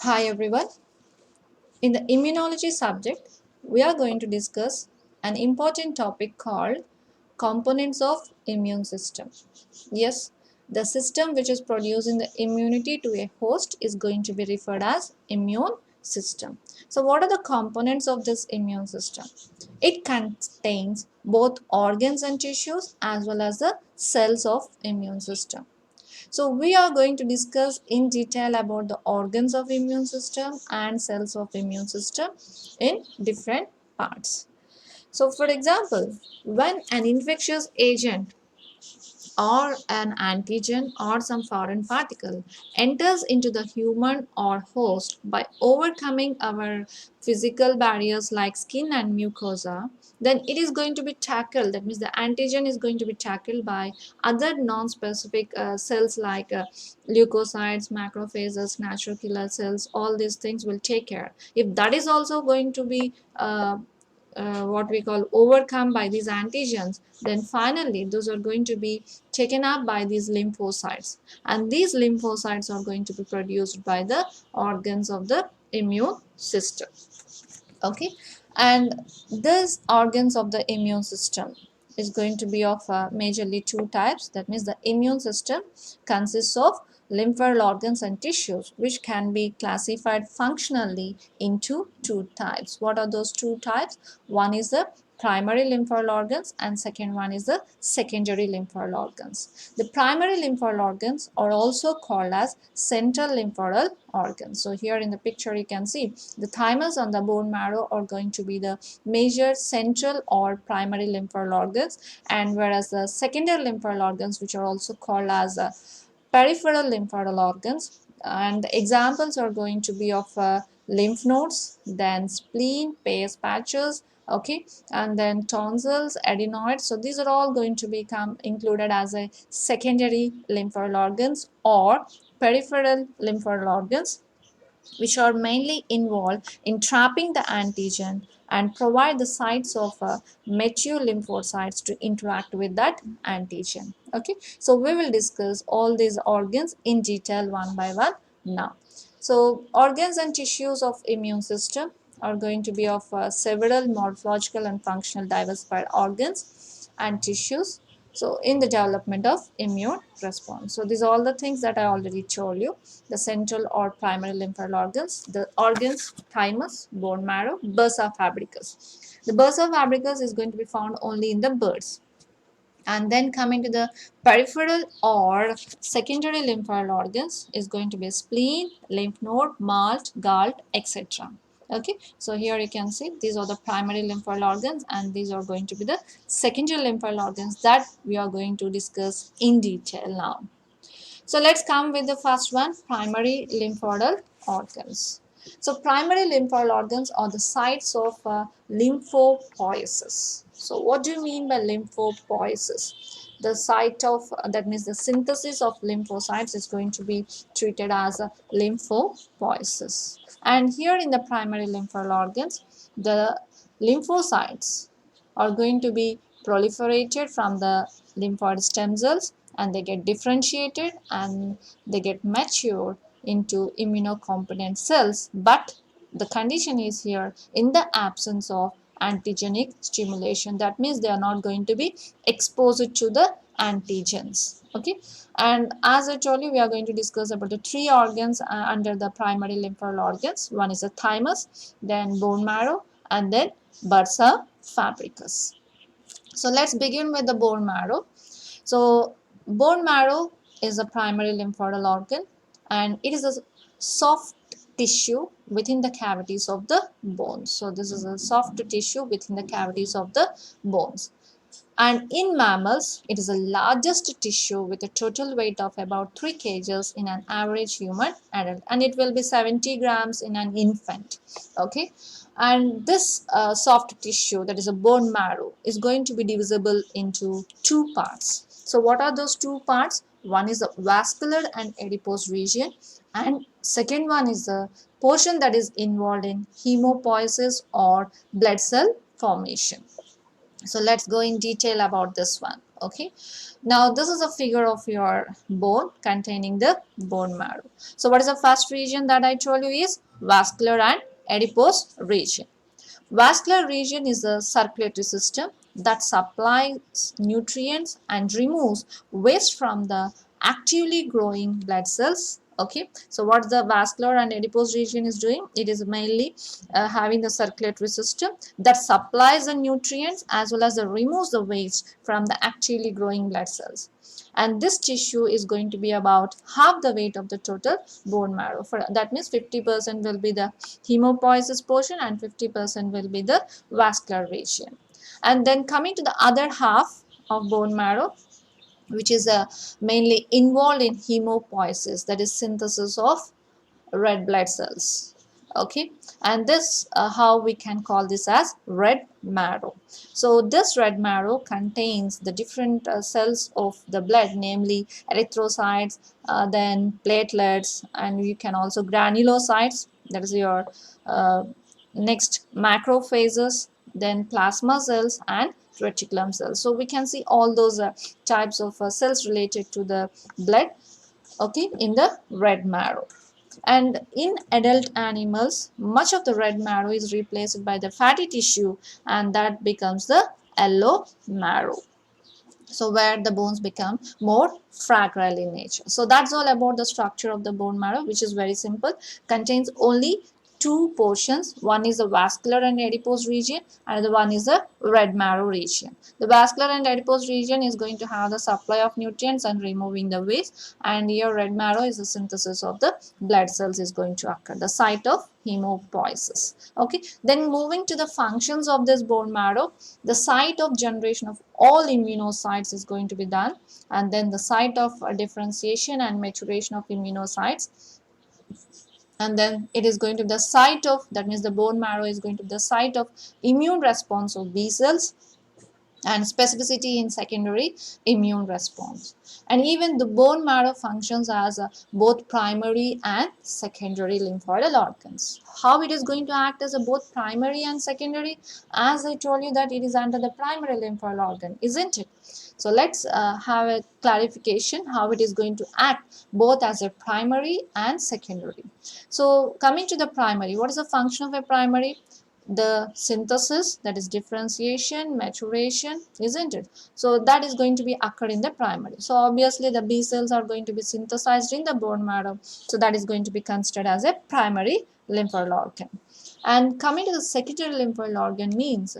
Hi everyone. In the immunology subject, we are going to discuss an important topic called components of immune system. Yes, the system which is producing the immunity to a host is going to be referred as immune system. So what are the components of this immune system? It contains both organs and tissues as well as the cells of immune system. So we are going to discuss in detail about the organs of immune system and cells of immune system in different parts. So for example, when an infectious agent or an antigen or some foreign particle enters into the human or host by overcoming our physical barriers like skin and mucosa, then it is going to be tackled. That means the antigen is going to be tackled by other non-specific cells like leukocytes, macrophages, natural killer cells. All these things will take care. If that is also going to be what we call overcome by these antigens, then finally those are going to be taken up by these lymphocytes, and these lymphocytes are going to be produced by the organs of the immune system. Okay, and these organs of the immune system is going to be of majorly two types. That means the immune system consists of lymphoid organs and tissues, which can be classified functionally into two types. What are those two types? One is the primary lymphoid organs and second one is the secondary lymphoid organs. The primary lymphoid organs are also called as central lymphoid organs. So here in the picture you can see the thymus and the bone marrow are going to be the major central or primary lymphoid organs, and whereas the secondary lymphoid organs, which are also called as peripheral lymphoid organs, and the examples are going to be of lymph nodes, then spleen, Peyer's patches, okay, and then tonsils, adenoids. So these are all going to become included as a secondary lymphoid organs or peripheral lymphoid organs, which are mainly involved in trapping the antigen and provide the sites of mature lymphocytes to interact with that antigen. Okay, so we will discuss all these organs in detail one by one now. So organs and tissues of immune system are going to be of several morphological and functional diversified organs and tissues, so in the development of immune response. So these are all the things that I already told you. The central or primary lymphoid organs, the organs thymus, bone marrow, bursa fabricus. The bursa fabricus is going to be found only in the birds. And then coming to the peripheral or secondary lymphoid organs is going to be spleen, lymph node, malt, gall, etc. Okay, so here you can see these are the primary lymphoid organs and these are going to be the secondary lymphoid organs that we are going to discuss in detail now. So let's come with the first one, primary lymphoid organs. So primary lymphoid organs are the sites of lymphopoiesis. So what do you mean by lymphopoiesis? The site of, that means the synthesis of lymphocytes is going to be treated as a lymphopoiesis. And here in the primary lymphoid organs, the lymphocytes are going to be proliferated from the lymphoid stem cells, and they get differentiated and they get matured into immunocompetent cells. But the condition is here in the absence of antigenic stimulation. That means they are not going to be exposed to the antigens. Okay, and as I told you, we are going to discuss about the three organs under the primary lymphoid organs. One is the thymus, then bone marrow, and then bursa fabricus. So let's begin with the bone marrow. So bone marrow is a primary lymphoid organ and it is a soft tissue within the cavities of the bones. So this is a soft tissue within the cavities of the bones. And in mammals, it is the largest tissue with a total weight of about 3 kgs in an average human adult, and it will be 70 grams in an infant. Okay, and this soft tissue, that is a bone marrow, is going to be divisible into two parts. So what are those two parts? One is the vascular and adipose region, and second one is the portion that is involved in hemopoiesis or blood cell formation. So let's go in detail about this one. Okay, now this is a figure of your bone containing the bone marrow. So what is the first region that I told you is vascular and adipose region. Vascular region is a circulatory system that supplies nutrients and removes waste from the actively growing blood cells. Okay, so what the vascular and adipose region is doing, it is mainly having the circulatory system that supplies the nutrients as well as removes the waste from the actively growing blood cells. And this tissue is going to be about half the weight of the total bone marrow. For that means 50% will be the hemopoiesis portion and 50% will be the vascular region. And then coming to the other half of bone marrow, which is mainly involved in hemopoiesis, that is synthesis of red blood cells. Okay, and this how we can call this as red marrow. So this red marrow contains the different cells of the blood, namely erythrocytes, then platelets, and you can also granulocytes, that is your next macrophages, then plasma cells and reticulum cells. So we can see all those types of cells related to the blood, okay, in the red marrow. And in adult animals, much of the red marrow is replaced by the fatty tissue, and that becomes the yellow marrow. So where the bones become more fragile in nature. So that's all about the structure of the bone marrow, which is very simple. Contains only two portions. One is the vascular and adipose region, and the one is the red marrow region. The vascular and adipose region is going to have the supply of nutrients and removing the waste, and your red marrow is the synthesis of the blood cells is going to occur, the site of hemopoiesis. Okay, then moving to the functions of this bone marrow, the site of generation of all immunocytes is going to be done, and then the site of differentiation and maturation of immunocytes, and then it is going to be the site of, that means the bone marrow is going to be the site of immune response of B cells and specificity in secondary immune response. And even the bone marrow functions as both primary and secondary lymphoidal organs. How it is going to act as a both primary and secondary? As I told you that it is under the primary lymphoidal organ, isn't it? So let's have a clarification how it is going to act both as a primary and secondary. So coming to the primary, what is the function of a primary? The synthesis, that is differentiation, maturation, isn't it? So that is going to be occur in the primary. So obviously the B cells are going to be synthesized in the bone marrow, so that is going to be considered as a primary lymphoid organ. And coming to the secondary lymphoid organ means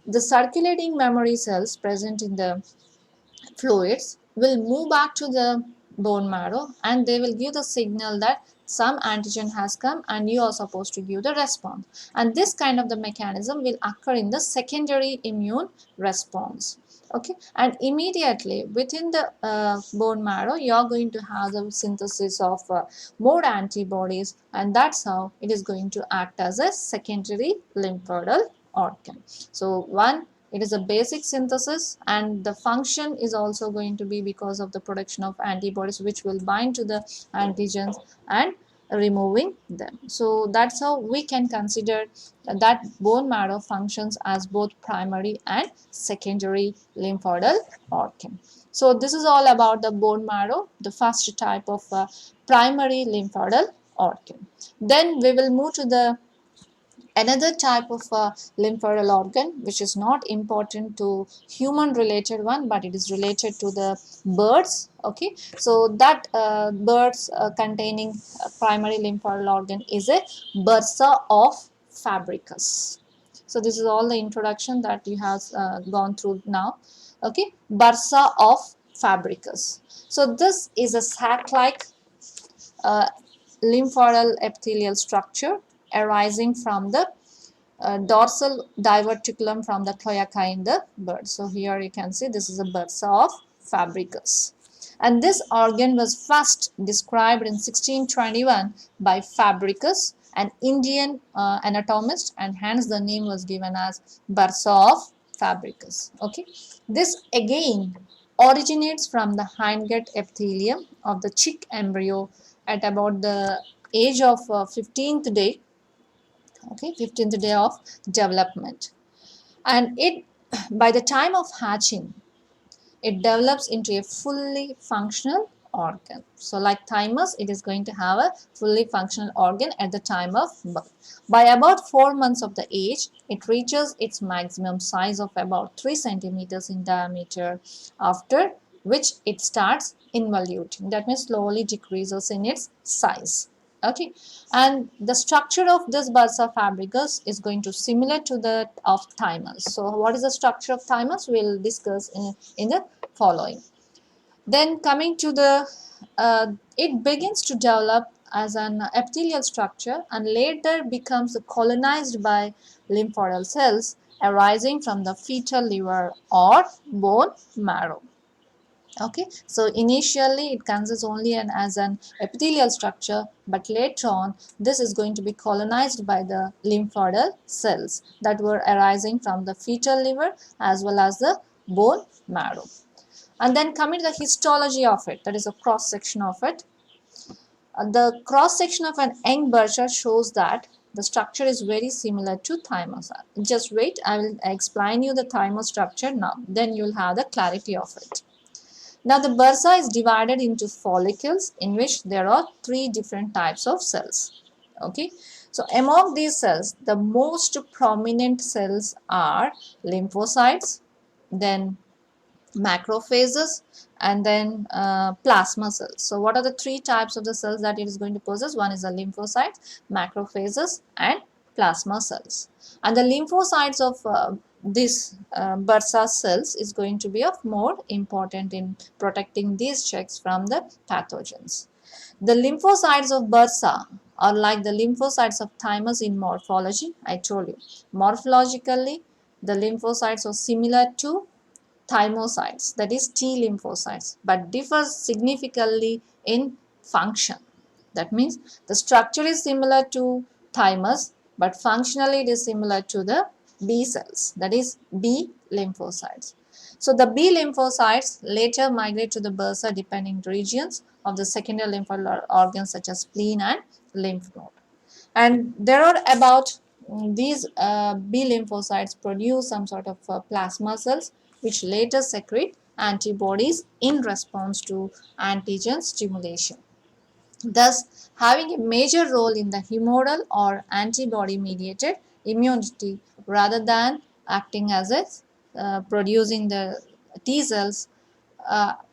the circulating memory cells present in the fluids will move back to the bone marrow, and they will give the signal that some antigen has come and you are supposed to give the response. And this kind of the mechanism will occur in the secondary immune response. Okay, and immediately within the bone marrow you are going to have the synthesis of more antibodies, and that's how it is going to act as a secondary lymphoidal organ. So one, it is a basic synthesis, and the function is also going to be because of the production of antibodies which will bind to the antigens and removing them. So that's how we can consider that bone marrow functions as both primary and secondary lymphoidal organ. So this is all about the bone marrow, the first type of primary lymphoidal organ. Then we will move to the another type of lymphoidal organ, which is not important to human related one, but it is related to the birds. Okay, so that birds containing primary lymphoidal organ is a BURSA of fabricus. So this is all the introduction that you have gone through now. Okay, BURSA of fabricus. So this is a sac-like lymphoidal epithelial structure arising from the dorsal diverticulum from the cloaca in the bird. So here you can see this is a BURSA of fabricus. And this organ was first described in 1621 by Fabricus, an Indian anatomist, and hence the name was given as BURSA of fabricus. Okay, this again originates from the hindgut epithelium of the chick embryo at about the age of 15th day, okay, 15th day of development. And it, by the time of hatching, it develops into a fully functional organ. So like thymus, it is going to have a fully functional organ at the time of birth. By about 4 months of the age, it reaches its maximum size of about 3 centimeters in diameter, after which it starts involuting. That means slowly decreases in its size. Okay, and the structure of this bursa fabricus is going to similar to that of thymus. So what is the structure of thymus? We'll discuss in the following. Then coming to the, it begins to develop as an epithelial structure and later becomes colonized by lymphoid cells arising from the fetal liver or bone marrow. Okay, so initially it consists only as an epithelial structure, but later on this is going to be colonized by the lymphoid cells that were arising from the fetal liver as well as the bone marrow. And then coming to the histology of it, that is a cross section of it. The cross section of an young bursa shows that the structure is very similar to thymus. Just wait, I will explain you the thymus structure now, then you will have the clarity of it. Now the bursa is divided into follicles in which there are 3 different types of cells. Okay, so among these cells, the most prominent cells are lymphocytes, then macrophages, and then plasma cells. So what are the 3 types of the cells that it is going to possess? One is the lymphocytes, macrophages, and plasma cells. And the lymphocytes of this bursa cells is going to be of more important in protecting these checks from the pathogens. The lymphocytes of bursa are like the lymphocytes of thymus in morphology. I told you, morphologically the lymphocytes are similar to thymocytes, that is T lymphocytes, but differs significantly in function. That means the structure is similar to thymus, but functionally it is similar to the B cells, that is B lymphocytes. So the B lymphocytes later migrate to the bursa depending regions of the secondary lymphoid organs such as spleen and lymph node. And there are about these B lymphocytes produce some sort of plasma cells which later secrete antibodies in response to antigen stimulation, thus having a major role in the humoral or antibody mediated immunity rather than acting as a producing the T cells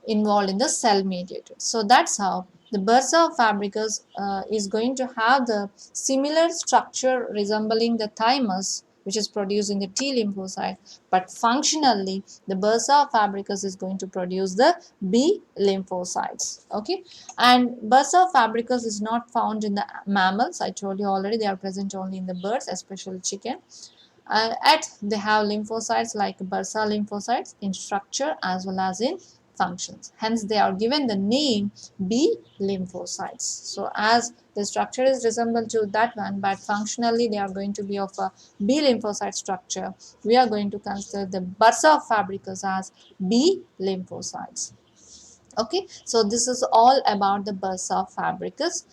involved in the cell mediated. So that's how the bursa of fabricus is going to have the similar structure resembling the thymus, which is producing the T lymphocyte, but functionally the bursa of fabricus is going to produce the B lymphocytes. Okay, and bursa of fabricus is not found in the mammals. I told you already, they are present only in the birds, especially chicken. At they have lymphocytes like bursa lymphocytes in structure as well as in functions. Hence, they are given the name B lymphocytes. So, as the structure is resembled to that one, but functionally they are going to be of a B lymphocyte structure, we are going to consider the bursa of fabricus as B lymphocytes. Okay, so this is all about the bursa of fabricus,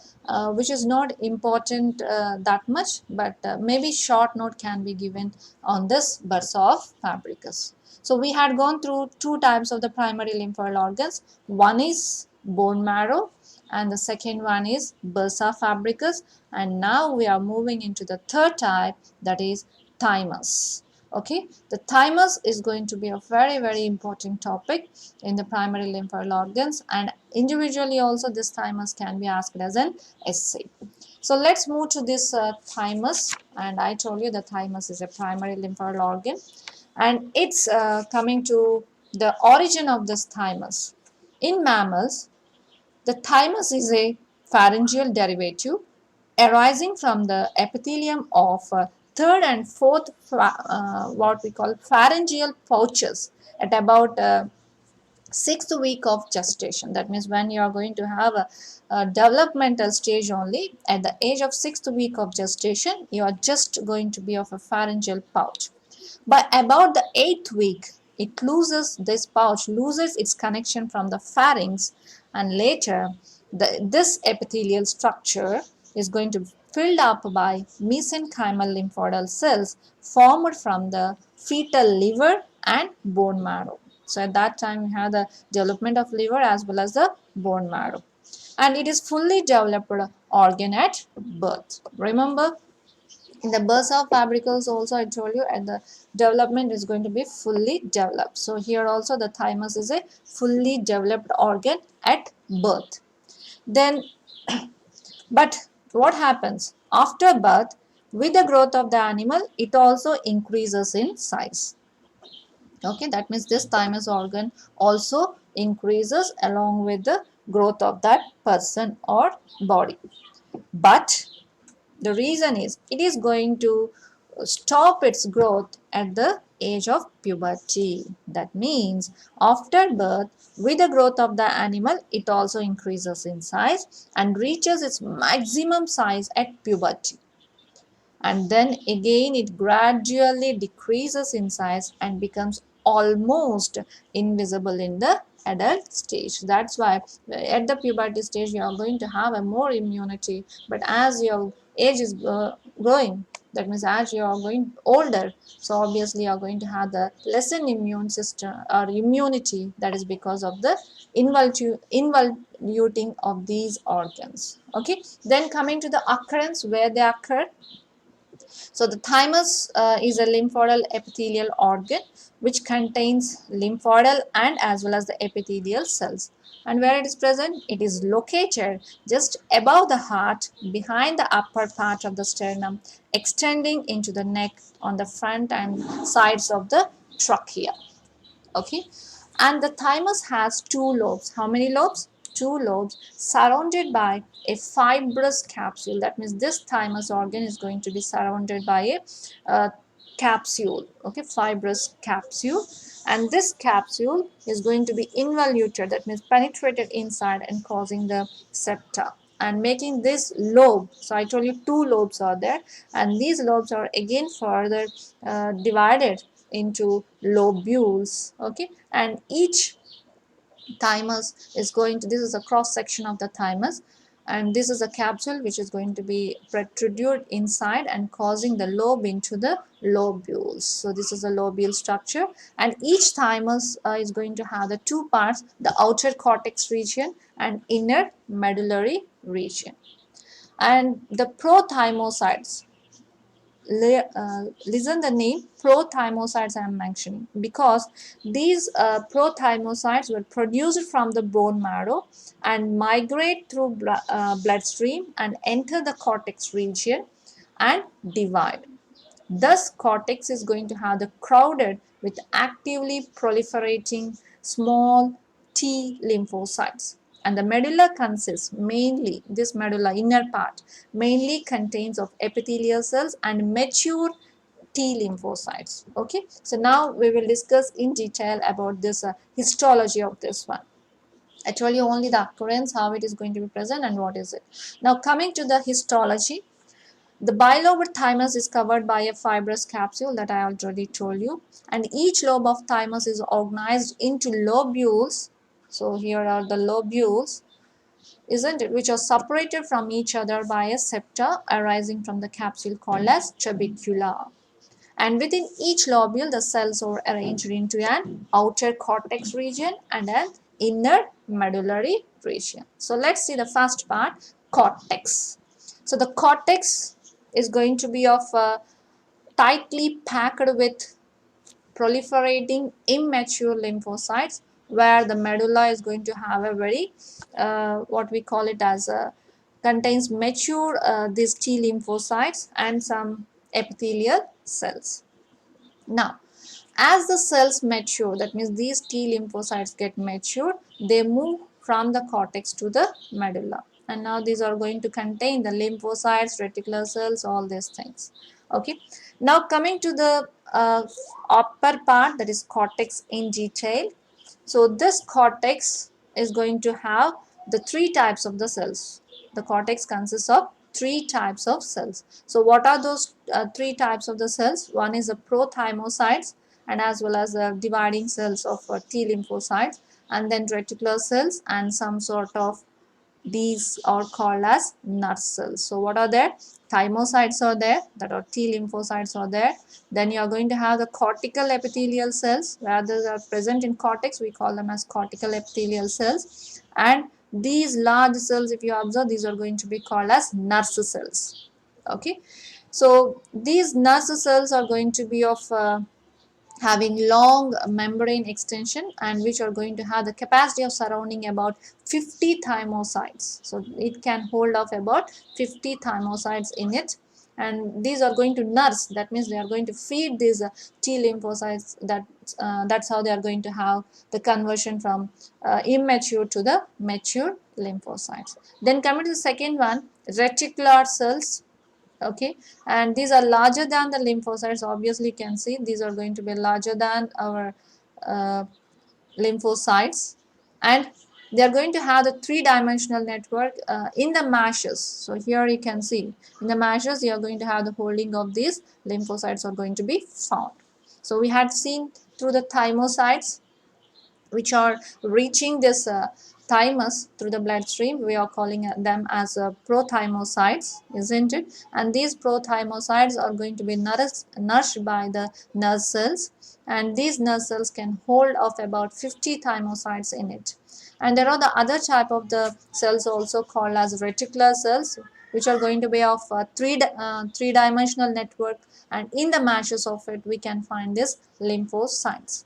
which is not important that much, but maybe short note can be given on this bursa of fabricus. So we had gone through 2 types of the primary lymphoid organs. One is bone marrow and the second one is bursa fabricus, and now we are moving into the third type, that is thymus. Okay, the thymus is going to be a very important topic in the primary lymphoid organs, and individually also this thymus can be asked as an essay. So let's move to this thymus, and I told you the thymus is a primary lymphoid organ, and it's coming to the origin of this thymus. In mammals, the thymus is a pharyngeal derivative arising from the epithelium of third and fourth what we call pharyngeal pouches at about 6th week of gestation. That means when you are going to have a developmental stage only, at the age of 6th week of gestation, you are just going to be of a pharyngeal pouch. By about the 8th week, it loses, this pouch loses its connection from the pharynx, and later this epithelial structure is going to be filled up by mesenchymal lymphoid cells formed from the fetal liver and bone marrow. So at that time, we have the development of liver as well as the bone marrow. And it is fully developed organ at birth. Remember, in the BURSA of FABRICUS also I told you, and the development is going to be fully developed. So here also the thymus is a fully developed organ at birth. Then, but what happens after birth? With the growth of the animal, it also increases in size. Okay, that means this thymus organ also increases along with the growth of that person or body. But the reason is it is going to stop its growth at the age of puberty. That means after birth, with the growth of the animal, it also increases in size and reaches its maximum size at puberty. And then again it gradually decreases in size and becomes almost invisible in the adult stage. That's why at the puberty stage you are going to have a more immunity, but as your age is growing, that means as you are going older, so obviously you are going to have the lessened immune system or immunity. That is because of the involuting of these organs. Okay, then coming to the occurrence, where they occur. So the thymus is a lymphoidal epithelial organ which contains lymphoidal and as well as the epithelial cells. And where it is present? It is located just above the heart, behind the upper part of the sternum, extending into the neck on the front and sides of the trachea. Okay, and the thymus has two lobes. How many lobes? Two lobes surrounded by a fibrous capsule. That means this thymus organ is going to be surrounded by a capsule, okay, fibrous capsule, and this capsule is going to be involuted, that means penetrated inside and causing the septa and making this lobe. So I told you two lobes are there, and these lobes are again further divided into lobules. Okay, and each thymus is going to, this is a cross section of the thymus, and this is a capsule which is going to be protrude inside and causing the lobe into the lobules. So this is a lobule structure, and each thymus is going to have the two parts, the outer cortex region and inner medullary region. And the prothymocytes, listen the name prothymocytes I am mentioning, because these prothymocytes were produced from the bone marrow and migrate through bloodstream and enter the cortex region and divide. Thus, cortex is going to have the crowded with actively proliferating small T lymphocytes. And the medulla consists mainly, this medulla inner part, mainly contains of epithelial cells and mature T lymphocytes. Okay, so now we will discuss in detail about this histology of this one. I told you only the occurrence, how it is going to be present and what is it. Now coming to the histology. The bilobed thymus is covered by a fibrous capsule that I already told you, and each lobe of thymus is organized into lobules. So here are the lobules, isn't it, which are separated from each other by a septa arising from the capsule called as trabecula. And within each lobule, the cells are arranged into an outer cortex region and an inner medullary region. So let's see the first part, cortex. So the cortex is going to be of tightly packed with proliferating immature lymphocytes, where the medulla is going to have a very what we call it as a contains mature these T lymphocytes and some epithelial cells. Now, as the cells mature, that means these T lymphocytes get mature, they move from the cortex to the medulla. And now these are going to contain the lymphocytes, reticular cells, all these things. Okay. Now coming to the upper part, that is cortex in detail. So this cortex is going to have the three types of the cells. The cortex consists of three types of cells. So what are those three types of the cells? One is the prothymocytes, and as well as the dividing cells of T lymphocytes, and then reticular cells and some sort of These are called as nurse cells. So what are there? Thymocytes are there, that are T lymphocytes are there. Then you are going to have the cortical epithelial cells, where they are present in cortex, we call them as cortical epithelial cells. And these large cells, if you observe, these are going to be called as nurse cells. Okay, so these nurse cells are going to be of having long membrane extension, and which are going to have the capacity of surrounding about 50 thymocytes. So it can hold of about 50 thymocytes in it, and these are going to nurse, that means they are going to feed these T lymphocytes. That's how they are going to have the conversion from immature to the mature lymphocytes. Then coming to the second one, reticular cells. Okay, and these are larger than the lymphocytes. Obviously you can see these are going to be larger than our uh, lymphocytes, and they are going to have the three-dimensional network in the mashes. So here you can see in the mashes you are going to have the holding of these lymphocytes are going to be found. So we had seen through the thymocytes, which are reaching this thymus through the bloodstream. We are calling them as prothymocytes, isn't it? And these prothymocytes are going to be nourished by the nerve cells, and these nerve cells can hold of about 50 thymocytes in it. And there are the other type of the cells also called as reticular cells, which are going to be of three-dimensional network, and in the masses of it we can find this lymphocytes.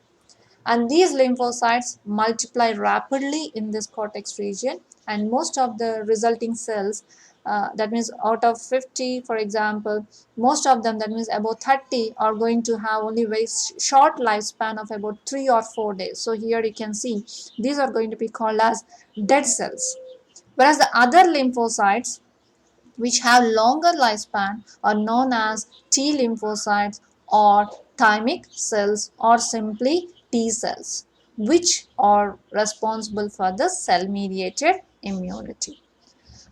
And these lymphocytes multiply rapidly in this cortex region, and most of the resulting cells, that means out of 50 for example, most of them, that means about 30, are going to have only very short lifespan of about 3 or 4 days. So here you can see these are going to be called as dead cells, whereas the other lymphocytes which have longer lifespan are known as T lymphocytes or thymic cells, or simply T cells, which are responsible for the cell-mediated immunity.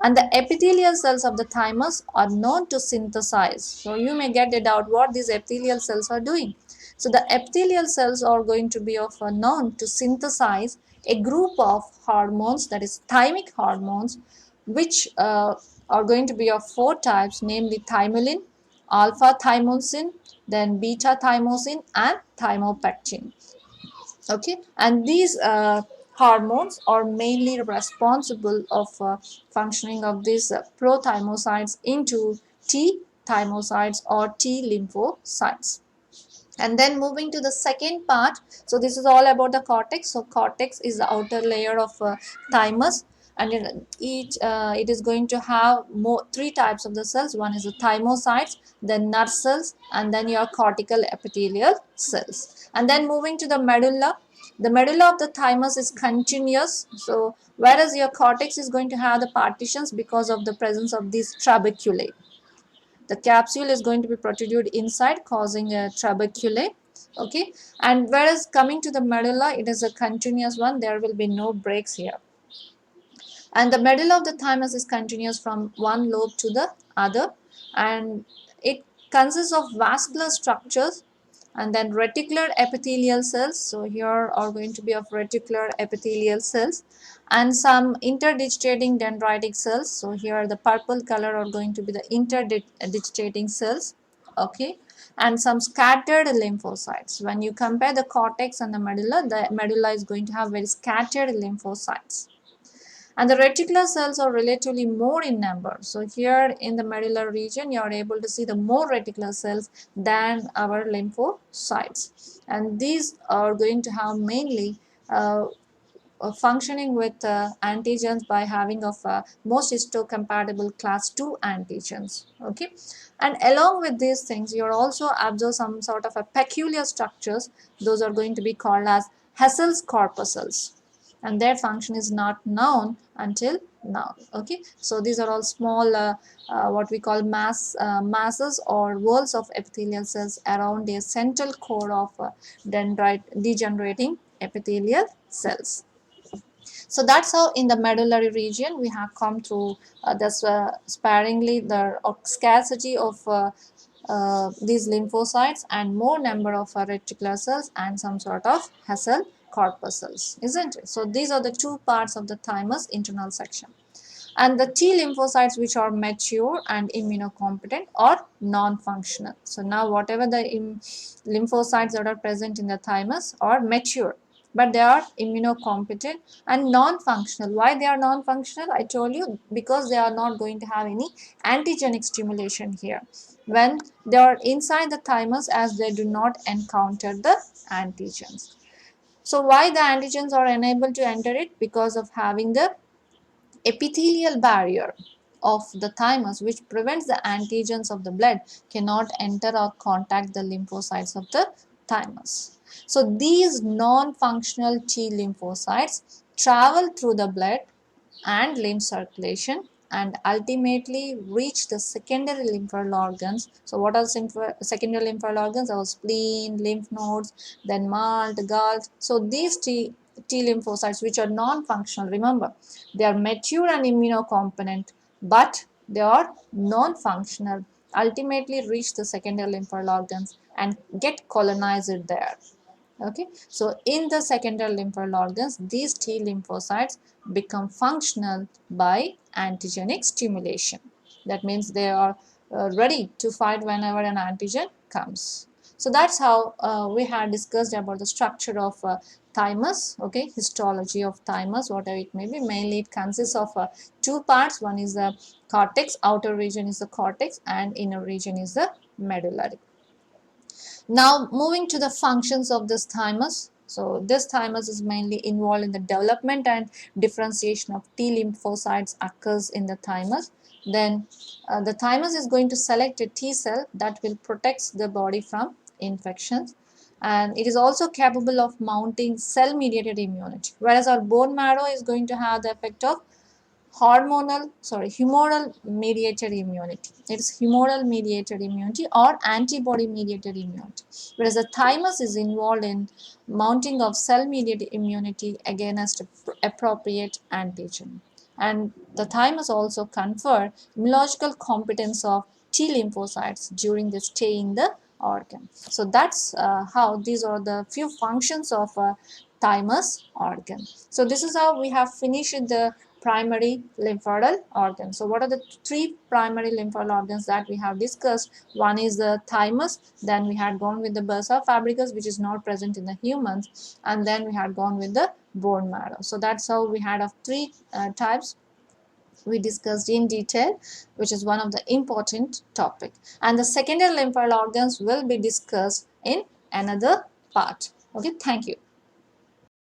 And the epithelial cells of the thymus are known to synthesize. So you may get a doubt what these epithelial cells are doing. So the epithelial cells are going to be of known to synthesize a group of hormones, that is thymic hormones, which are going to be of four types, namely thymulin, alpha thymosin, then beta thymosin, and thymopectin. Okay, and these hormones are mainly responsible of functioning of these prothymocytes into T thymocytes or T lymphocytes. And then moving to the second part, so this is all about the cortex. So cortex is the outer layer of thymus, and it is going to have three types of the cells. One is the thymocytes, then nerve cells, and then your cortical epithelial cells. And then moving to the medulla, the medulla of the thymus is continuous, so whereas your cortex is going to have the partitions because of the presence of these trabeculae. The capsule is going to be protrude inside, causing a trabeculae. Okay, and whereas coming to the medulla, it is a continuous one. There will be no breaks here, and the medulla of the thymus is continuous from one lobe to the other, and it consists of vascular structures, and then reticular epithelial cells. So here are going to be of reticular epithelial cells, and some interdigitating dendritic cells. So here the purple color are going to be the interdigitating cells. Okay, and some scattered lymphocytes. When you compare the cortex and the medulla is going to have very scattered lymphocytes, and the reticular cells are relatively more in number. So here in the medullary region you are able to see the more reticular cells than our lymphocytes, and these are going to have mainly functioning with antigens by having of most histocompatible class 2 antigens. Okay, and along with these things you are also observe some sort of a peculiar structures. Those are going to be called as Hessel's corpuscles, and their function is not known until now. Okay, so these are all small what we call masses or whorls of epithelial cells around a central core of degenerating epithelial cells. So that's how in the medullary region we have come through sparingly the scarcity of these lymphocytes and more number of reticular cells and some sort of Hessel corpuscles, isn't it? So these are the two parts of the thymus internal section. and the T lymphocytes which are mature and immunocompetent or non-functional. So now whatever the lymphocytes that are present in the thymus are mature, but they are immunocompetent and non-functional. Why they are non-functional? I told you, because they are not going to have any antigenic stimulation here when they are inside the thymus, as they do not encounter the antigens. So why the antigens are unable to enter it? Because of having the epithelial barrier of the thymus, which prevents the antigens of the blood cannot enter or contact the lymphocytes of the thymus. So these non-functional T lymphocytes travel through the blood and lymph circulation and ultimately reach the secondary lymphoid organs. So what are secondary lymphoid organs? Our spleen, lymph nodes, then malt, gulls. So these T lymphocytes which are non-functional, remember, they are mature and immunocompetent, but they are non-functional, ultimately reach the secondary lymphoid organs and get colonized there. Okay, so in the secondary lymphoid organs, these T lymphocytes become functional by antigenic stimulation. That means they are ready to fight whenever an antigen comes. So that's how we had discussed about the structure of thymus. Okay, histology of thymus, whatever it may be. Mainly it consists of two parts. One is the cortex, outer region is the cortex, and inner region is the medullary. Now moving to the functions of this thymus. So this thymus is mainly involved in the development and differentiation of T lymphocytes occurs in the thymus. Then the thymus is going to select a T cell that will protect the body from infections, and it is also capable of mounting cell mediated immunity, whereas our bone marrow is going to have the effect of humoral mediated immunity. It's humoral mediated immunity or antibody mediated immunity, whereas the thymus is involved in mounting of cell mediated immunity against appropriate antigen. And the thymus also confer immunological competence of T lymphocytes during the stay in the organ. So that's how these are the few functions of thymus organ. So this is how we have finished the primary lymphoidal organs. So what are the three primary lymphoidal organs that we have discussed? One is the thymus, then we had gone with the bursa fabricus, which is not present in the humans, and then we had gone with the bone marrow. So that's how we had of three types we discussed in detail, which is one of the important topic. And the secondary lymphoid organs will be discussed in another part. Okay, thank you.